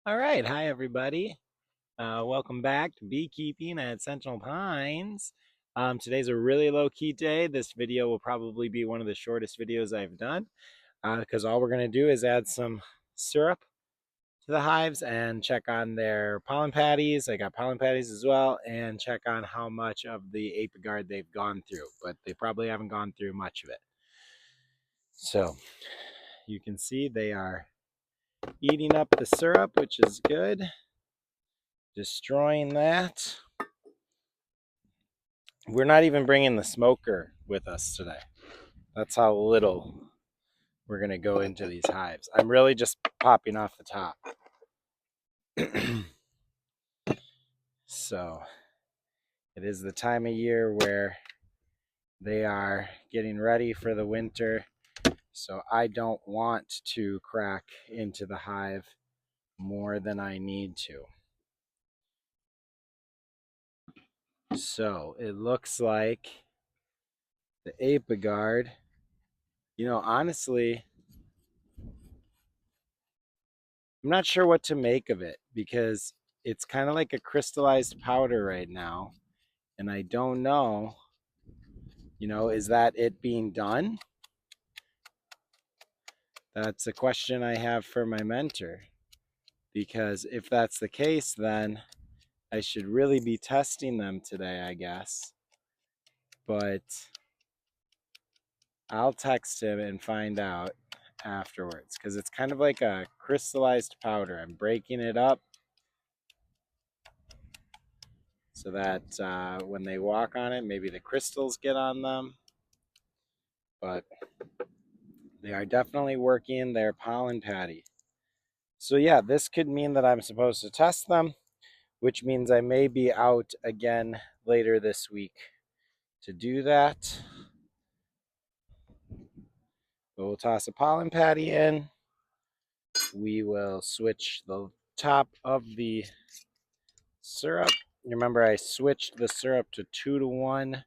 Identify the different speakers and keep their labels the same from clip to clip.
Speaker 1: All right, hi everybody. Welcome back to beekeeping at Sentinel Pines. Today's a really low-key day. This video will probably be one of the shortest videos I've done because all we're going to do is add some syrup to the hives and check on their pollen patties. I got pollen patties as well, and check on how much of the Apiguard they've gone through, but they probably haven't gone through much of it. So you can see they are eating up the syrup, which is good. Destroying that. We're not even bringing the smoker with us today. That's how little we're going to go into these hives. I'm really just popping off the top. So it is the time of year where they are getting ready for the winter. So I don't want to crack into the hive more than I need to. So it looks like the Apiguard, honestly, I'm not sure what to make of it because it's kind of like a crystallized powder right now. And I don't know, is that it being done? That's a question I have for my mentor. Because if that's the case, then I should really be testing them today, I guess. But I'll text him and find out afterwards because it's kind of like a crystallized powder. I'm breaking it up so that when they walk on it, maybe the crystals get on them. But they are definitely working their pollen patty. So yeah, this could mean that I'm supposed to test them, which means I may be out again later this week to do that. But we'll toss a pollen patty in. We will switch the top of the syrup. Remember, I switched the syrup to 2-to-1,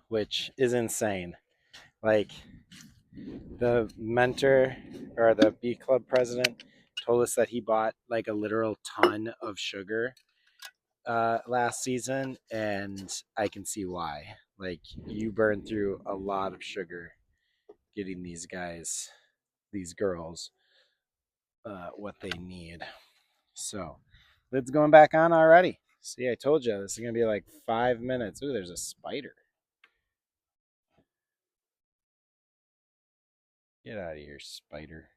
Speaker 1: which is insane. Like, the mentor or the bee club president told us that he bought like a literal ton of sugar last season, and I can see why. Like, you burn through a lot of sugar getting these guys, these girls, what they need. So, lid's going back on already. See, I told you this is gonna be like 5 minutes. Ooh, there's a spider. Get out of here, spider.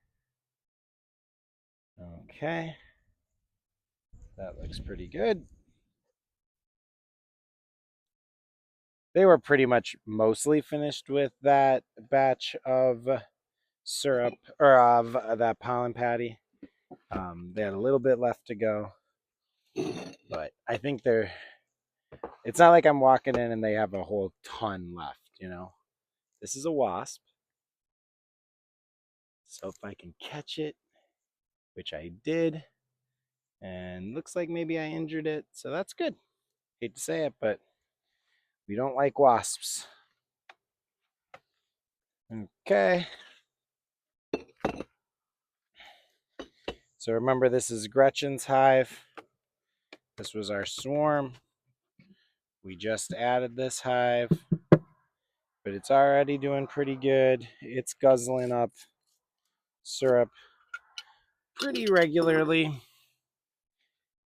Speaker 1: Okay, that looks pretty good. They were pretty much mostly finished with that batch of syrup or of that pollen patty. They had a little bit left to go, but I think it's not like I'm walking in and they have a whole ton left. This is a wasp. So if I can catch it, which I did, and looks like maybe I injured it, so that's good. Hate to say it, but we don't like wasps. Okay. So remember, this is Gretchen's hive. This was our swarm. We just added this hive, but it's already doing pretty good. It's guzzling up syrup pretty regularly.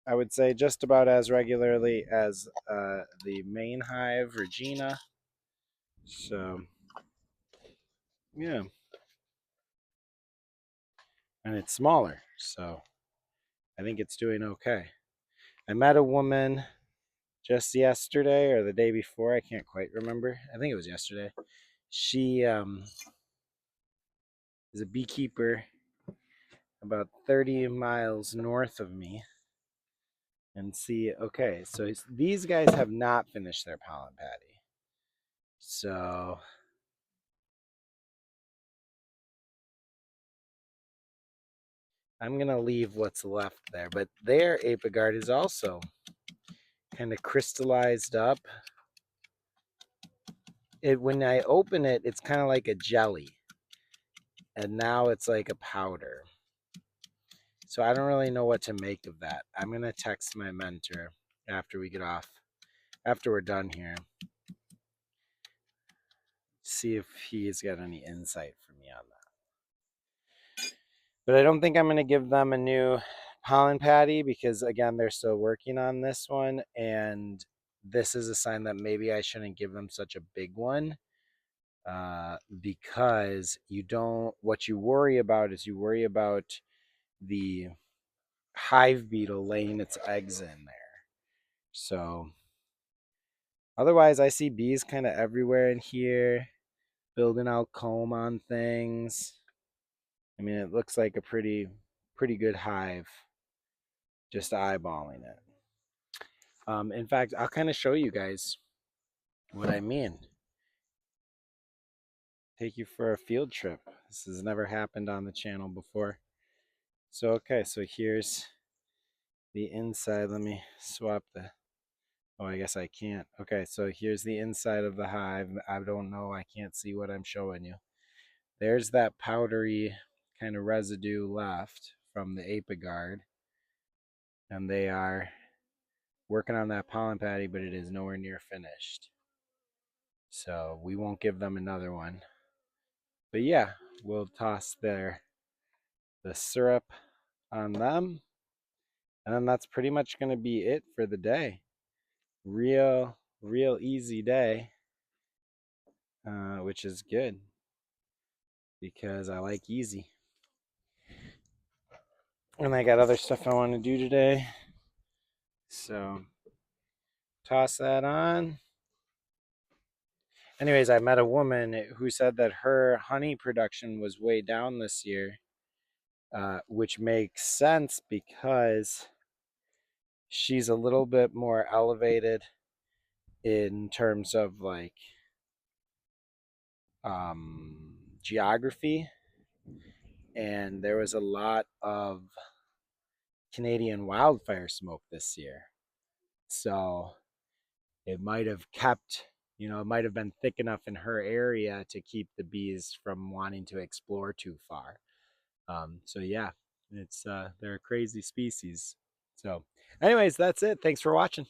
Speaker 1: I would say just about as regularly as the main hive, Regina. So, yeah. And it's smaller, so I think it's doing okay. I met a woman just yesterday or the day before. I can't quite remember. I think it was yesterday. She is a beekeeper about 30 miles north of me. And see, okay, so these guys have not finished their pollen patty. So I'm going to leave what's left there. But their Apiguard is also kind of crystallized up. When I open it, it's kind of like a jelly. And now it's like a powder. So I don't really know what to make of that. I'm going to text my mentor after we get off, after we're done here, see if he's got any insight for me on that. But I don't think I'm going to give them a new pollen patty because, again, they're still working on this one. And this is a sign that maybe I shouldn't give them such a big one, because what you worry about is you worry about the hive beetle laying its eggs in there. So otherwise, I see bees kind of everywhere in here, building out comb on things. I mean, it looks like a pretty good hive, just eyeballing it. In fact, I'll kind of show you guys what I mean. Take you for a field trip. This has never happened on the channel before. So, okay, so here's the inside. Let me swap the, oh, I guess I can't. Okay, so here's the inside of the hive. I don't know, I can't see what I'm showing you. There's that powdery kind of residue left from the Apiguard. And they are working on that pollen patty, but it is nowhere near finished. So we won't give them another one. But yeah, we'll toss the syrup on them. And then that's pretty much going to be it for the day. Real easy day, which is good because I like easy. And I got other stuff I want to do today. So toss that on. Anyways, I met a woman who said that her honey production was way down this year, which makes sense because she's a little bit more elevated in terms of like geography, and there was a lot of Canadian wildfire smoke this year. So it might have kept, it might have been thick enough in her area to keep the bees from wanting to explore too far. So yeah, they're a crazy species. So anyways, that's it. Thanks for watching.